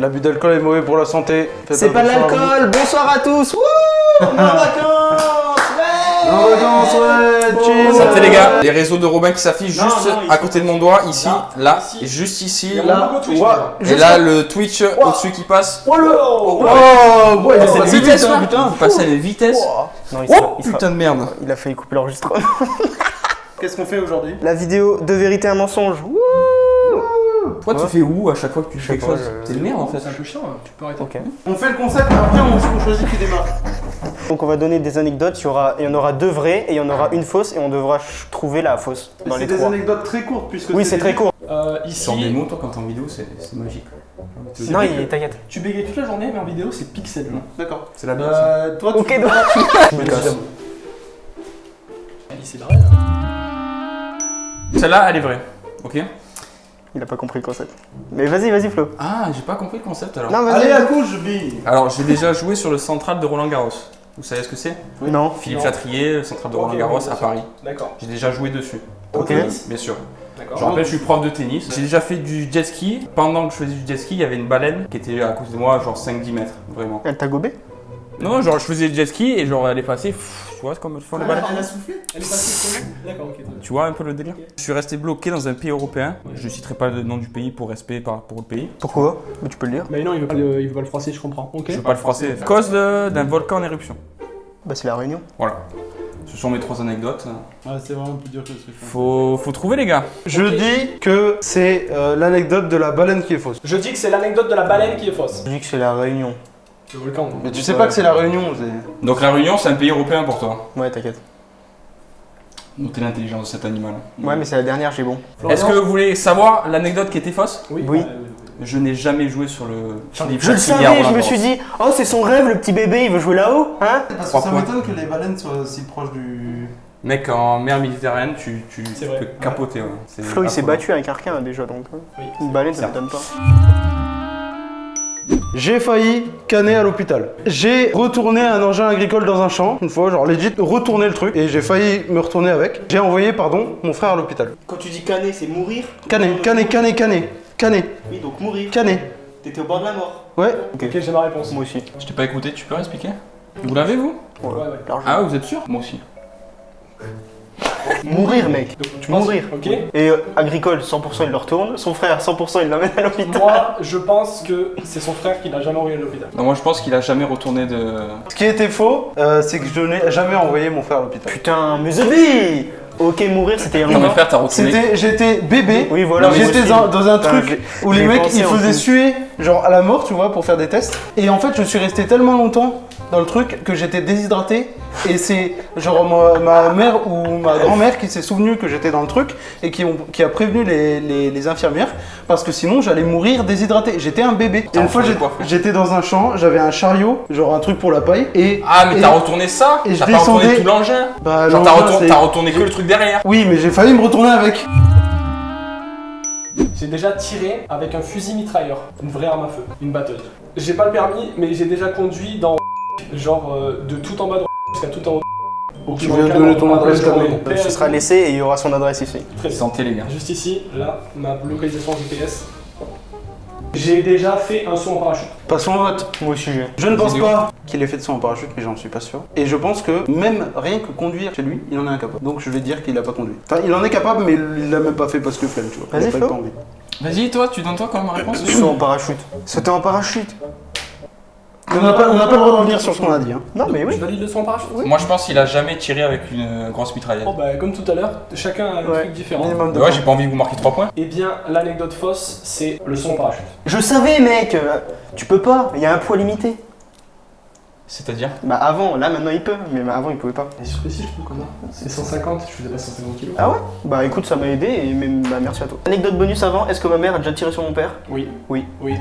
L'abus d'alcool est mauvais pour la santé. C'est pas de l'alcool. Bonsoir à tous. Wouh, on est en vacances. Ouais. En vacances, ouais. Chill. Santé les gars. Les réseaux de Robin qui s'affichent juste à côté de mon doigt, ici, là, ici. et juste ici. Là, Et là, le Twitch au-dessus qui passe. Oh, ouais, C'est une vitesse là. putain. Vous passez à une vitesse. Non, Oh putain de merde. Il a failli couper l'enregistrement. Qu'est-ce qu'on fait aujourd'hui? La vidéo de vérité un mensonge. Wouh. Toi tu fais où à chaque fois que tu fais quelque pas, chose? C'est une merde en fait. C'est un peu chiant, tu peux arrêter. Ok. On fait le concept et après on choisit qui démarre. Donc on va donner des anecdotes. Il y en aura deux vraies et il y en aura une fausse et on devra trouver la fausse dans les C'est des trois. anecdotes très courtes puisque Oui, c'est très court. Sur des Ici, mots, toi quand t'es en vidéo, c'est magique. Non, t'inquiète. tu bégayes toute la journée, mais en vidéo, c'est pixel. D'accord. C'est la base. Toi, tu Ok, donc. Je me casse. Il s'est barré là. Celle-là, elle est vraie. Ok. Il a pas compris le concept. Mais vas-y Flo. Ah, j'ai pas compris le concept alors. Non, allez vas-y. à gauche, B. Alors, j'ai déjà joué sur le central de Roland Garros. Vous savez ce que c'est? Non. Philippe Non. Chatrier, le central de Ok, Roland Garros oui, bien à sûr. Paris. D'accord. J'ai déjà joué dessus. Ok. Bien sûr. D'accord. Je me rappelle, je suis prof de tennis. J'ai déjà fait du jet ski. Pendant que je faisais du jet ski, il y avait une baleine qui était à côté de moi, genre 5-10 mètres, vraiment. Elle t'a gobé? Non, genre je faisais du jet ski et genre elle est passée, tu vois comme elles font les baleines. Elle a soufflé. Elle est passée comment? D'accord, ok. très bien. Tu vois un peu le délire? Je suis resté bloqué dans un pays européen. Je citerai pas le nom du pays pour respect pour le pays. Pourquoi? Mais tu peux le dire. Mais non, il veut pas le froisser, je comprends. Ok. Je veux pas le froisser. À cause d'un volcan en éruption. Bah c'est la Réunion. Voilà. Ce sont mes 3 anecdotes. Ah, c'est vraiment plus dur que ce que je fais. Faut trouver les gars. Je dis que c'est l'anecdote de la baleine qui est fausse. Je dis que c'est l'anecdote de la baleine qui est fausse. Je dis que c'est la Réunion. Le volcan. Mais tu sais pas que c'est la Réunion, c'est... Donc la Réunion c'est un pays européen pour toi. Ouais, t'inquiète. Notez l'intelligence de cet animal. Ouais, mais c'est la dernière, j'ai bon. Est-ce que vous voulez savoir l'anecdote qui était fausse? Oui. Oui. Je n'ai jamais joué sur le Philippe Je le Chatrier à savais, je Roland me suis Garros. dit, oh c'est son rêve, le petit bébé, il veut jouer là-haut, hein? Parce Trois que ça points. m'étonne que les baleines soient si proches du... Mec, en mer Méditerranée, tu C'est vrai. peux capoter. Ouais. C'est Flo il s'est affolant. battu avec un requin déjà, donc Oui. une baleine ça Certes. m'étonne pas. J'ai failli canner à l'hôpital. J'ai retourné un engin agricole dans un champ, une fois, genre legit, retourné le truc, et j'ai failli me retourner avec. J'ai envoyé, mon frère à l'hôpital. Quand tu dis canner, c'est mourir? Canner. Oui, donc mourir. Canner. T'étais au bord de la mort. Ouais. Ok, j'ai ma réponse. Moi aussi. Je t'ai pas écouté, tu peux expliquer? Vous l'avez vous? Ouais, ouais. Largement. Ah, vous êtes sûr? Moi aussi. Mourir, mec. Donc, tu penses Mourir. Ok. Et agricole, 100% il le retourne. Son frère, 100% il l'emmène à l'hôpital. Moi, je pense que c'est son frère qui l'a jamais envoyé à l'hôpital. Non, moi je pense qu'il a jamais retourné de. Ce qui était faux, c'est que je n'ai jamais envoyé mon frère à l'hôpital. Putain, mais The Bee. Ok, mourir, c'était il y a Non, mais longtemps. frère, t'as retourné. J'étais bébé. Oui, voilà. mais J'étais moi aussi. dans un Putain, truc où les j'ai mecs pensé ils en faisaient plus. suer genre à la mort, tu vois, pour faire des tests. Et en fait, je suis resté tellement longtemps dans le truc que j'étais déshydraté. Et c'est genre ma mère ou ma grand-mère qui s'est souvenu que j'étais dans le truc et qui a prévenu les infirmières parce que sinon j'allais mourir déshydraté. J'étais un bébé. Et une fois entendu quoi, frère j'étais dans un champ, j'avais un chariot, genre un truc pour la paille. Et Ah, mais et- t'as retourné ça? et je T'as pas retourné descendais- tout l'engin? bah, Genre l'engin, c'est- t'as retourné que le truc derrière. Oui, mais j'ai failli me retourner avec. J'ai déjà tiré avec un fusil mitrailleur, une vraie arme à feu, une batteuse. J'ai pas le permis, mais j'ai déjà conduit dans genre de tout en bas de jusqu'à tout en haut. Tu viens de donner ton adresse quand même. Ce sera laissé et il y aura son adresse ici. Très bien. Santé les gars. Juste ici, là, ma localisation GPS. J'ai déjà fait un saut en parachute. Passons au vote. Moi aussi j'ai. Je ne pense Vidéo. pas qu'il ait fait de son en parachute, mais j'en suis pas sûr. Et je pense que même rien que conduire chez lui, il en est incapable. Donc je vais dire qu'il a pas conduit. Enfin, il en est capable, mais il l'a même pas fait parce que flemme, tu vois. Il Vas-y, a pas eu Flo. pas envie. Vas-y, toi, tu donnes toi comme réponse? Saut en parachute. Sauter en parachute. On n'a pas le droit de revenir sur ce qu'on a dit. Hein. Non mais Tu oui. valides le saut en parachute? Moi je pense qu'il a jamais tiré avec une grosse mitraillette. Oh bah comme tout à l'heure, chacun a un Ouais. truc différent. Minimum de Ouais, points. j'ai pas envie que vous marquiez 3 points. Eh bien, l'anecdote fausse, c'est le saut en parachute. Je savais mec. Tu peux pas. Il y a un poids limité. C'est-à-dire? Bah avant, là maintenant il peut, mais avant il pouvait pas. Et sur ici, je peux connard. C'est 150, je faisais pas 150 kilos. Ah ouais? Bah écoute, ça m'a aidé et même bah merci à toi. Anecdote bonus avant, est-ce que ma mère a déjà tiré sur mon père? Oui. Oui. Oui.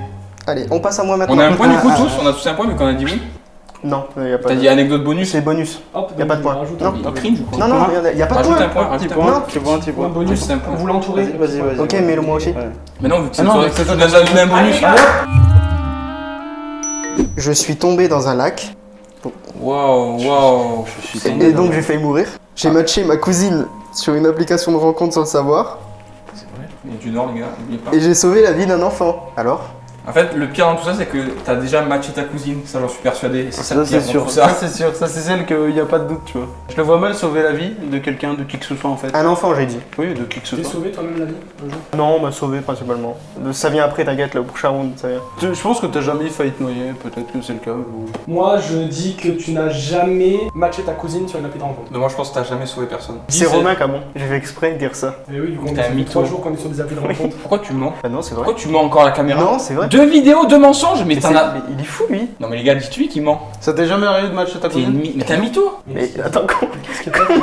Allez, on passe à moi maintenant. On a un point du coup tous? On a tous un point vu qu'on a dit oui? Non, y a pas T'as de... dit anecdote bonus? C'est bonus. Hop, Y a pas de donc, point. rajoute Non. un Il cringe ou quoi? Non, non, y a pas de Rajoute point. un point, Un rajoute petit un point, point. Non. petit point, petit point point. bonus. Juste un point. Vous l'entourez. Vas-y. Ok, mais le moi aussi. Ouais. Mais non, vu que c'est Ah non, toi mais qui c'est toi nous donne un bonus. Je suis tombé dans un lac Waouh. Je suis et donc j'ai failli mourir. J'ai matché ma cousine sur une application de rencontre sans le savoir C'est vrai. Il y a du nord, les gars, n'oubliez pas. et j'ai sauvé la vie d'un enfant. Alors? En fait, le pire dans tout ça, c'est que t'as déjà matché ta cousine, ça j'en suis persuadé. Et c'est ça le Ça pire c'est dans sûr, tout ça ça. c'est sûr, ça c'est celle qu'il n'y a pas de doute, tu vois. Je le vois mal sauver la vie de quelqu'un, de qui que ce soit en fait. Un enfant, j'ai dit. Oui, de qui que ce T'es soit. sauvé toi-même la vie un jour? Non, on m'a sauvé principalement. Ça vient après, t'inquiète, là, au prochain round, ça vient. Je pense que t'as jamais failli te noyer, peut-être que c'est le cas. Ou... Moi, je dis que tu n'as jamais matché ta cousine sur une appli de rencontre. Mais moi, je pense que t'as jamais sauvé personne. C'est Romain Camon. J'ai fait exprès de dire ça. Et oui, du coup, T'es un ça fait mytho. 3 jours qu'on est sur des applis de rencontre. Pourquoi tu mens? Ah non, c'est vrai. Pourquoi tu mens encore à la caméra? Non, c'est vrai. 2 vidéos, 2 mensonges, mais Mais t'en as. mais il est fou, lui. Non, mais les gars, dis-tu qu'il ment? Ça t'est jamais arrivé de matcher ta T'es une cousine? Mais t'es un mytho! Mais attends, quoi Qu'est-ce que t'as fait?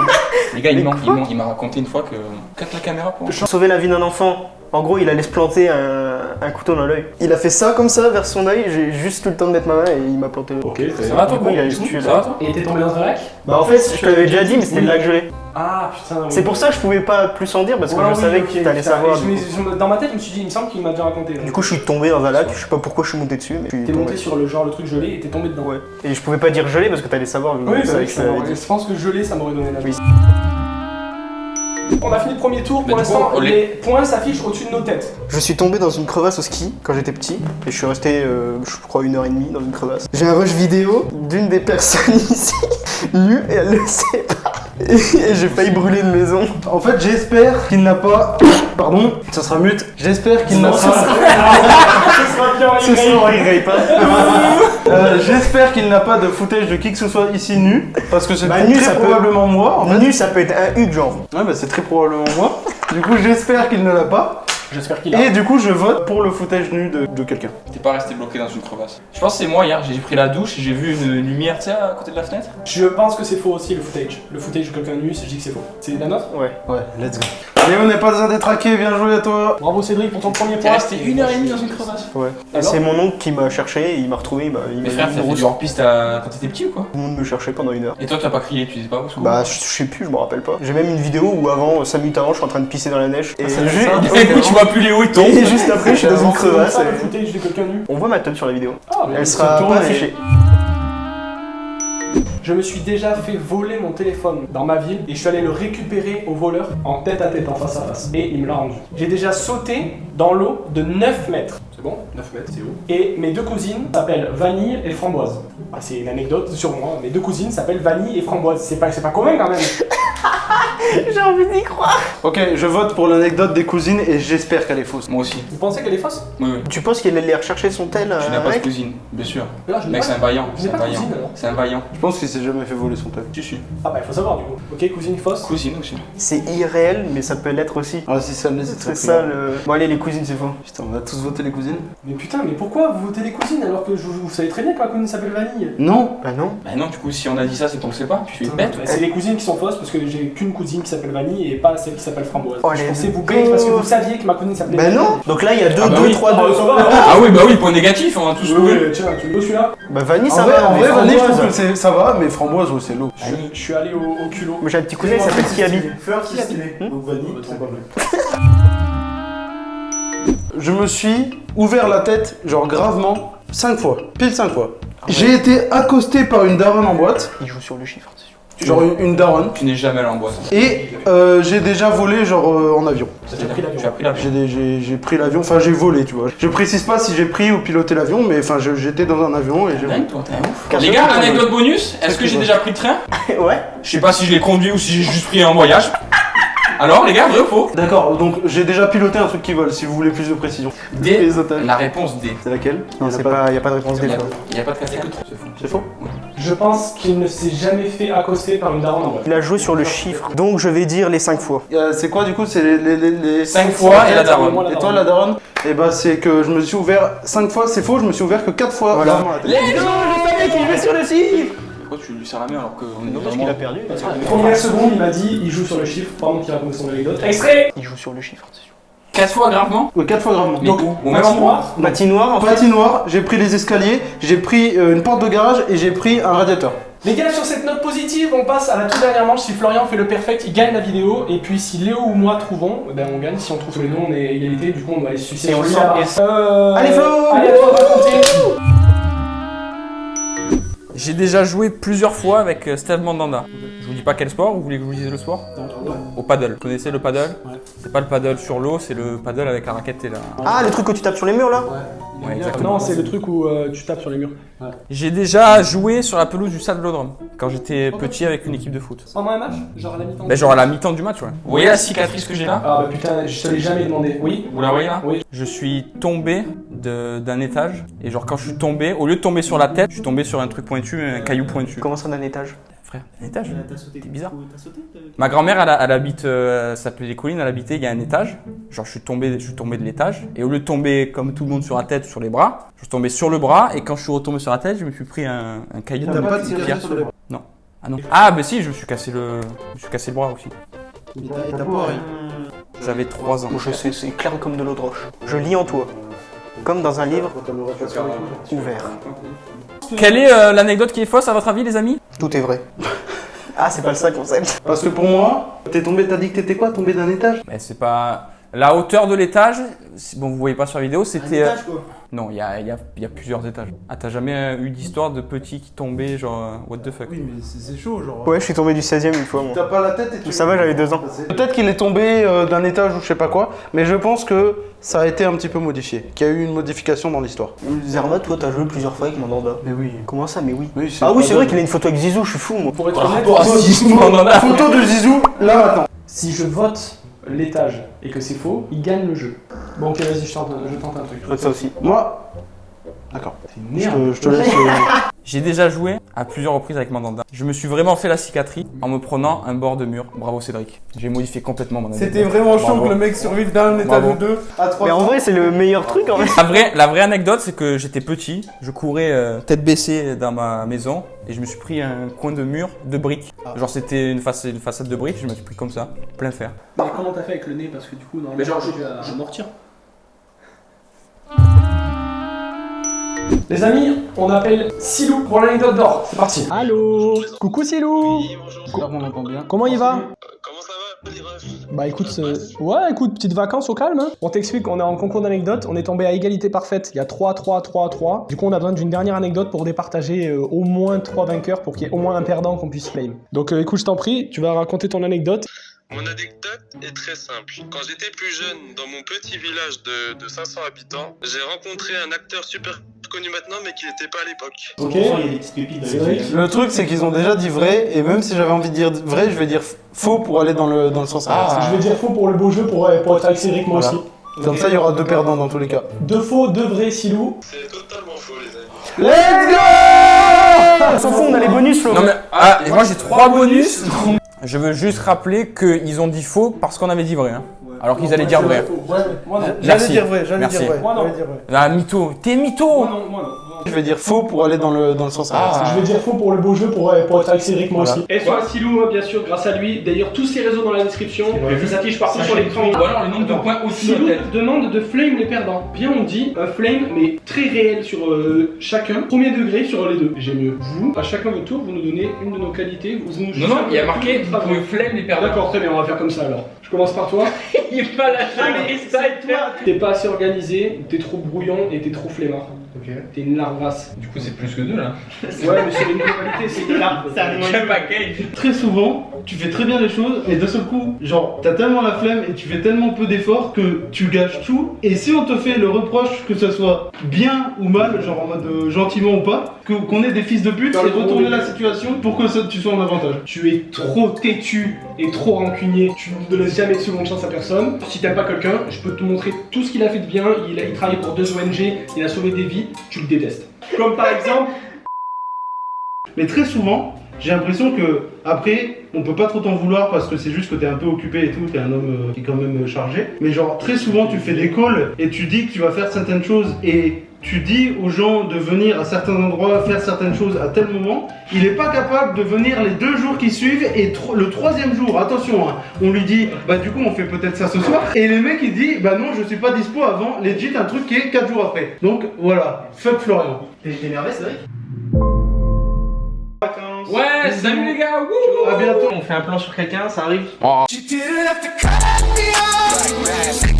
Les gars, il Mais ment, quoi il m'a raconté une fois que. Capte la caméra pour moi. Sauver la vie d'un enfant. En gros, il allait se planter un couteau dans l'œil. Il a fait ça comme ça vers son œil, j'ai juste eu le temps de mettre ma main et il m'a planté le. Ok, Ça va toi, Du coup, il allait du se coup, tuer, ça là. va toi? Et t'es tombé dans un lac? Bah en fait, je te l'avais déjà dit, mais c'était Oui. le lac gelé. Ah putain, oui. C'est pour ça que je pouvais pas plus en dire, parce que Ouais, je oui, savais ok, que t'allais putain. savoir. Et dans ma tête, je me suis dit, il me semble qu'il m'a déjà raconté. Du coup, je suis tombé dans un lac, je sais pas pourquoi je suis monté dessus, mais je suis T'es tombé. monté sur le truc gelé et t'es tombé dedans. Ouais. Et je pouvais pas dire gelé parce que t'allais savoir. vu que Oui, je c'est savais vrai que que ça avait je pense que gelé, ça m'aurait donné la Oui. vie. On a fini le premier tour, Mais pour du coup, l'instant, on les points s'affichent au-dessus de nos têtes. Je suis tombé dans une crevasse au ski quand j'étais petit et je suis resté, je crois, 1h30 dans une crevasse. J'ai un rush vidéo d'une des personnes ici, nue, et elle le sait pas. Et j'ai failli brûler une maison. En fait, j'espère qu'il n'a pas. Pardon, ça sera mute. J'espère qu'il n'a Non, pas. ce sera bien, Ce soir, il raye pas. J'espère qu'il n'a pas de footage de qui que ce soit ici nu, parce que c'est Bah, nu, très ça peut- probablement moi. En fait. Nu, ça peut être un Hugues, genre. Ouais, bah c'est très probablement moi. Du coup, j'espère qu'il ne l'a pas. J'espère qu'il a. Et du coup, je vote pour le footage nu de quelqu'un. T'es pas resté bloqué dans une crevasse. Je pense que c'est moi hier, j'ai pris la douche et j'ai vu une lumière, tu sais, à côté de la fenêtre. Je pense que c'est faux aussi le footage. Le footage de quelqu'un nu, je dis que c'est faux. C'est la note? Ouais. Ouais, let's go. Léo n'est pas un détraqué, bien joué à toi. Bravo Cédric pour ton premier T'es point. resté 1h30 dans une crevasse. Ouais. Et Alors c'est mon oncle qui m'a cherché, il m'a retrouvé, il m'a Mais mis frère, une t'as fait rousse. du hors-piste quand t'étais petit ou quoi? Tout le monde me cherchait pendant 1 heure. Et toi, t'as pas crié, tu sais pas où sont? Bah, je sais plus, je me rappelle pas. J'ai même une vidéo où avant, 5 minutes avant, je suis en train de pisser dans la neige. Et, c'est ju- ça. Et du coup, tu vois plus Léo, il tombe. et juste après, je suis dans une C'est crevasse. ça le et- footage de quelqu'un nu. On voit ma tub sur la vidéo. Ah, mais Elle se sera tourne pas et- affichée. Je me suis déjà fait voler mon téléphone dans ma ville et je suis allé le récupérer au voleur en tête à tête, en face à face. Et il me l'a rendu. J'ai déjà sauté dans l'eau de 9 mètres. C'est bon? 9 mètres, c'est où? Et mes 2 cousines s'appellent Vanille et Framboise. Ah, c'est une anecdote sur moi. Mes 2 cousines s'appellent Vanille et Framboise. C'est pas commun quand même. J'ai envie d'y croire. Ok, je vote pour l'anecdote des cousines et j'espère qu'elle est fausse. Moi aussi. Vous pensez qu'elle est fausse? Oui, oui. Tu penses qu'elle allait rechercher son tel Tu n'as pas de mec cousine, bien sûr. Là, je n'ai Mec, pas- c'est un vaillant. je C'est n'ai un pas de vaillant. cousine, alors. C'est un vaillant. Je pense qu'il s'est jamais fait voler son tel. Tu suis. Ah bah il faut savoir du coup. Ok, cousine fausse. Cousine aussi. C'est irréel, mais ça peut l'être aussi. Ah, si ça l'est, c'est très C'est ça le. Bon, allez, les cousines, c'est faux. Putain, on a tous voté les cousines? Mais putain, mais pourquoi vous votez les cousines alors que vous savez très bien que ma cousine s'appelle Vanille? Non. Bah non. Bah non, du coup, si on a dit ça, c'est qu'on le sait pas. Tu es bête. Bah, c'est les cousines qui sont fausses parce que j'ai qu'une cousine qui s'appelle Vanille et pas celle qui s'appelle Framboise. Oh, je les pensais vous deux. bête parce que vous saviez que ma cousine s'appelait Bah Vanille. non. Donc là, il y a 2, Ah bah 2, oui. 3, Ah, 2. ça va, Ah oui, bah oui, point négatif, on a tous Oui, trouvé. oui, tiens, tu veux celui-là? Bah Vanille, En ça vrai, va. en mais vrai, Vanille, je Framboise, trouve que ça va, mais framboise, ouais, c'est l'eau. Je suis allé au culot. Moi, j'ai un petit cousin, il s'appelle Kiabi. Fleur qui stylé. Donc vanille, c'est pas Je me suis ouvert la tête, genre gravement, 5 fois. Pile 5 fois. J'ai été accosté par une daronne en boîte, Il joue sur le chiffre, c'est sûr. genre une daronne, Tu n'es jamais allé en boîte. et j'ai déjà volé genre en avion. J'ai pris l'avion. Tu as pris l'avion. J'ai pris l'avion, enfin j'ai volé, tu vois. Je précise pas si j'ai pris ou piloté l'avion, mais enfin j'étais dans un avion et j'ai volé. Dingue, toi, t'es un ouf. Car Les je gars, pense que- anecdote bonus, est-ce que j'ai déjà pris le train? Ouais. Je sais pas si je l'ai conduit ou si j'ai juste pris un voyage. Alors, les gars, vrai ou faux? D'accord, donc j'ai déjà piloté un truc qui vole, si vous voulez plus de précision. D. Les otages. La réponse D. C'est laquelle? Non, Il y en a c'est pas. Y a pas de réponse Il des n'y a, fois. il y a pas de quatrième. C'est faux. C'est faux? Je pense qu'il ne s'est jamais fait accoster par une daronne en boîte. Il a joué sur le chiffre. Donc je vais dire les 5 fois. C'est quoi du coup? C'est les 5 fois et la daronne. Et toi la daronne? Et bah c'est que je me suis ouvert 5 fois, c'est faux, je me suis ouvert que 4 fois. Voilà. vraiment la tête. Let's go! Je savais qu'il jouait sur le chiffre. Pourquoi tu lui sers la main alors qu'on est Non, parce vraiment... qu'il a perdu. Première seconde, il m'a dit il joue sur le chiffre pendant qu'il racontait son anecdote. Extrait. Il joue sur le chiffre, c'est sûr. 4 fois gravement? Ouais, 4 fois gravement. Mais Donc, où? Au maximum. Patinoire. Patinoire, en fait. patinoire, j'ai pris les escaliers, j'ai pris une porte de garage et j'ai pris un radiateur. Les gars, sur cette note positive, on passe à la toute dernière manche. Si Florian fait le perfect, il gagne la vidéo. Et puis si Léo ou moi trouvons, ben on gagne. Si on trouve tous les deux, on est égalité. Du coup, on va aller se sucer Et sur on lui sort. là-bas. Allez, Flo. Allez, à toi, raconter. J'ai déjà joué plusieurs fois avec Steve Mandanda. Je vous dis pas quel sport, vous voulez que je vous dise le sport? Au paddle. Vous connaissez le paddle? Ouais. C'est pas le paddle sur l'eau, c'est le paddle avec la raquette et la... Ah, le truc que tu tapes sur les murs là? Ouais, exactement. Non, c'est le truc où tu tapes sur les murs. J'ai déjà joué sur la pelouse du Stade Vélodrome quand j'étais petit avec une équipe de foot. Pendant un match? Genre à la mi-temps? Ben genre à la mi-temps du match, ouais. Vous voyez la cicatrice que j'ai là? Ah bah putain, je te l'ai jamais demandé. Oui? Vous la voyez là? Oui. Je suis tombé d'un étage et genre quand je suis tombé, au lieu de tomber sur la tête, je suis tombé sur un truc pointu, un caillou pointu. Comment ça d'un étage? Frère, un étage? T'as sauté. C'est bizarre. T'as sauté. Ma grand-mère, elle habite, ça s'appelait les collines, elle habitait, il y a un étage. Genre, je suis tombé de l'étage. Et au lieu de tomber comme tout le monde sur la tête, sur les bras, je suis tombé sur le bras. Et quand je suis retombé sur la tête, je me suis pris un caillou. T'as pas tiré pierre. sur les bras? Non. Ah non. Ah, bah si, je me suis cassé le bras aussi. Et t'as pas rien. J'avais 3 ans. Moi, je sais, c'est clair comme de l'eau de roche. Je lis en toi. Comme dans un livre ouvert. Quelle est l'anecdote qui est fausse à votre avis, les amis? Tout est vrai. Ah, c'est pas ça le concept. Parce que pour moi, t'as dit que t'étais quoi? Tombé d'un étage? Mais c'est pas. La hauteur de l'étage, bon, vous voyez pas sur la vidéo, c'était. Quoi. Non, il y a plusieurs étages. Ah, t'as jamais eu d'histoire de petits qui tombaient, genre, what the fuck? Oui, mais c'est chaud, genre. Ouais, je suis tombé du 16ème une fois, moi. T'as pas la tête et tu. Ça va, j'avais 2 ans. Peut-être qu'il est tombé d'un étage ou je sais pas quoi, mais je pense que ça a été un petit peu modifié, qu'il y a eu une modification dans l'histoire. Zerma, toi, t'as joué plusieurs fois avec Mandanda. Mais oui. Comment ça, mais oui? Oui, Ah oui, c'est vrai qu'il a une photo avec Zizou, je suis fou, moi. Pour être honnête, Photo de Zizou, là maintenant. si je vote l'étage et que c'est faux, il gagne le jeu. Bon ok, vas-y, je tente un truc. Je vote ça aussi. Moi. D'accord. Merde. Je te laisse. J'ai déjà joué à plusieurs reprises avec Mandanda. Je me suis vraiment fait la cicatrice en me prenant un bord de mur. Bravo Cédric. J'ai modifié complètement mon anecdote. C'était vraiment chaud Bravo. que le mec survive d'un étage Bravo. ou deux à 3 Mais en vrai, c'est le meilleur truc, en fait. La vraie anecdote, c'est que j'étais petit, je courais tête baissée dans ma maison et je me suis pris un coin de mur de briques. Genre c'était une façade de briques, je me suis pris comme ça, plein fer. Mais comment t'as fait avec le nez? Parce que du coup, normalement, Mais genre, je m'en retire. Les amis, on appelle Silou pour l'anecdote d'or. C'est parti. Allô. Coucou Silou. On entend bien. Comment il va? Comment ça va, les refs? Bah écoute, écoute, petites vacances au calme. Hein. On t'explique, on est en concours d'anecdotes, on est tombé à égalité parfaite. Il y a 3. Du coup, on a besoin d'une dernière anecdote pour départager au moins 3 vainqueurs pour qu'il y ait au moins un perdant qu'on puisse claim. Donc écoute, je t'en prie, tu vas raconter ton anecdote. Mon anecdote est très simple. Quand j'étais plus jeune, dans mon petit village de 500 habitants, j'ai rencontré un acteur super connu maintenant, mais qui n'était pas à l'époque. Ok. Il y a des petites pépites C'est dans vrai. les Le truc, c'est qu'ils ont déjà dit vrai, et même si j'avais envie de dire vrai, je vais dire faux pour aller dans le sens inverse. Je vais dire faux pour le beau jeu pour être avec Cédric moi Voilà. aussi. Comme ça, il y aura 2 perdants dans tous les cas. 2 faux, 2 vrais, Silou. C'est totalement faux, les amis. Let's go! On s'en fout, on a les bonus, Flo. Non mais, moi j'ai 3 bonus. Je veux juste rappeler qu'ils ont dit faux parce qu'on avait dit vrai. Hein. Alors qu'ils allaient dire vrai. Moi non. J'allais Merci. dire vrai, Merci. Moi, non. j'allais dire vrai. Ah, mytho. T'es mytho. Moi non. Je vais dire faux pour aller dans le sens inverse. Ah. Je vais dire faux pour le beau jeu pour être avec Cédric moi Voilà. aussi. Et sur Silou, bien sûr, grâce à lui. D'ailleurs, tous ses réseaux dans la description. Ils s'affichent partout sur l'écran. Ou alors le nombre de points aussi Silou demande de flame les perdants. Bien on dit un flame mais très réel sur chacun. Premier degré sur les deux. J'ai mieux. Vous, à chacun votre tour, vous nous donnez une de nos qualités. Vous nous Non, il y a marqué vous pouvez flemme les perdants. D'accord, très bien, on va faire comme ça alors. Je commence par toi. Il est pas lâché ça et T'es pas assez organisé, t'es trop brouillon et t'es trop flemmard. Ok. T'es une larvasse. Du coup, c'est plus que 2 là. Ouais, mais c'est une globalité, c'est une larve. Quel paquet. Très souvent, tu fais très bien les choses, et d'un seul coup, genre, t'as tellement la flemme et tu fais tellement peu d'efforts que tu gâches tout. Et si on te fait le reproche, que ça soit bien ou mal, genre en mode gentiment ou pas, qu'on ait des fils de pute, Dans c'est le retourner gros la situation pour que tu sois en avantage. Tu es trop têtu et trop rancunier. Tu ne laisses jamais de seconde chance à personne. Si t'aimes pas quelqu'un, je peux te montrer tout ce qu'il a fait de bien. Il travaille pour 2 ONG, il a sauvé des vies. Tu le détestes. Comme par exemple. Mais très souvent, j'ai l'impression que après, on peut pas trop t'en vouloir parce que c'est juste que t'es un peu occupé et tout, t'es un homme qui est quand même chargé. Mais genre, très souvent, tu fais des calls et tu dis que tu vas faire certaines choses et tu dis aux gens de venir à certains endroits faire certaines choses à tel moment. Il est pas capable de venir les 2 jours qui suivent et le 3e jour, attention, hein, on lui dit bah du coup on fait peut-être ça ce soir. Et le mec il dit bah non, je suis pas dispo avant, legit un truc qui est 4 jours après. Donc voilà, fuck Florian. T'es énervé, c'est vrai? Ouais, salut les gars. Wouh. À bientôt. On fait un plan sur quelqu'un, ça arrive. Oh. You didn't have to cut me off.